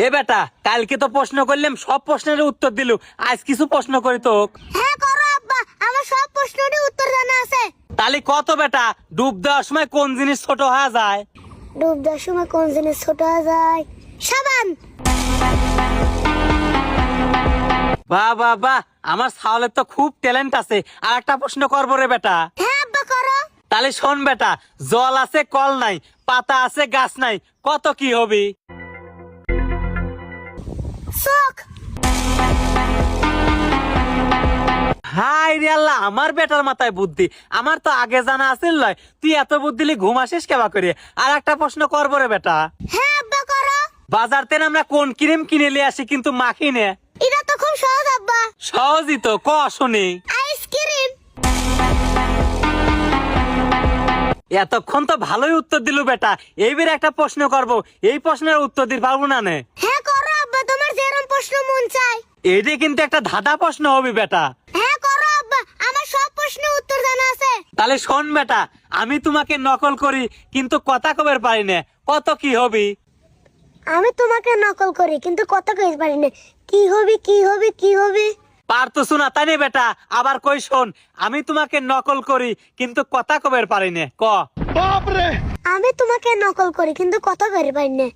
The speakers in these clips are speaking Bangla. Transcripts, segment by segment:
এ বেটা, কালকে তো প্রশ্ন করলাম, সব প্রশ্নের উত্তর দিলু, আজ কিছু প্রশ্ন করি তো। হ্যাঁ করো আব্বা, আমার সব প্রশ্নেরই উত্তর জানা আছে। তাহলে কত বেটা, ডুব দেওয়ার সময় কোন জিনিস ছোট হয়ে যায়? ডুব দেওয়ার সময় কোন জিনিস ছোট হয়ে যায়? সাবান। বাহ বাহ বাহ, আমার ছাওলের তো খুব ট্যালেন্ট আছে। আর একটা প্রশ্ন করবো রে বেটা। হ্যাঁ আব্বা করো। তাহলে শোন বেটা, জল আছে কল নাই, পাতা আছে গাছ নাই, কত কি হবে? চোখ। হাই রে আল্লাহ, আমার বেটার মাথায় বুদ্ধি, আমার তো আগে জানা আছিল লয়। তুই এত বুদ্ধি দিলি, ঘুম আসিস কেবা করে? আর একটা প্রশ্ন করবো রে বেটা। হ্যাঁ আব্বা করো। বাজার থেকে আমরা কোন ক্রিম কিনে নিয়ে আসি কিন্তু মাখি নে? এটা তো খুব সহজ আব্বা। সহজই তো, ক শুনি। আইসক্রিম। এতক্ষণ তো ভালোই উত্তর দিলু বেটা। এইবার একটা প্রশ্ন করব, এই প্রশ্নের উত্তর দিতে পারবো না নে। হ্যাঁ করো আব্বা, তোমার যেরকম প্রশ্ন মন চায়। এইটা কিন্তু একটা ধাঁধা প্রশ্ন হবে বেটা। হ্যাঁ করো আব্বা, আমার সব প্রশ্নের উত্তর জানা আছে। তাহলে শোন বেটা, আমি তোমাকে নকল করি কিন্তু কথা কবের পারি না, কত কি হবি? আমি তোমাকে নকল করি কিন্তু কথা কইতে পারি না। কি হবে কি হবে কি হবে? পারতো শোনা তাই না বেটা? আবার কই শোন, আমি তোমাকে নকল করি কিন্তু কথা কবের পারি না, ক। আমি তোমাকে নকল করি কিন্তু কথা কইতে পারি না।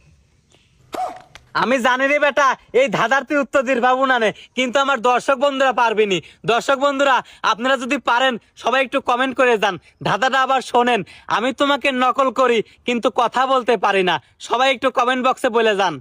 আমি জানি রে বেটা, এই ধাঁধার তুই উত্তর দিতে পারবো না নে, কিন্তু আমার দর্শক বন্ধুরা পারবিনি। দর্শক বন্ধুরা, আপনারা যদি পারেন সবাই একটু কমেন্ট করে যান, ধাঁধাটা আবার শোনেন। আমি তোমাকে নকল করি কিন্তু কথা বলতে পারি না, সবাই একটু কমেন্ট বক্সে বলে যান।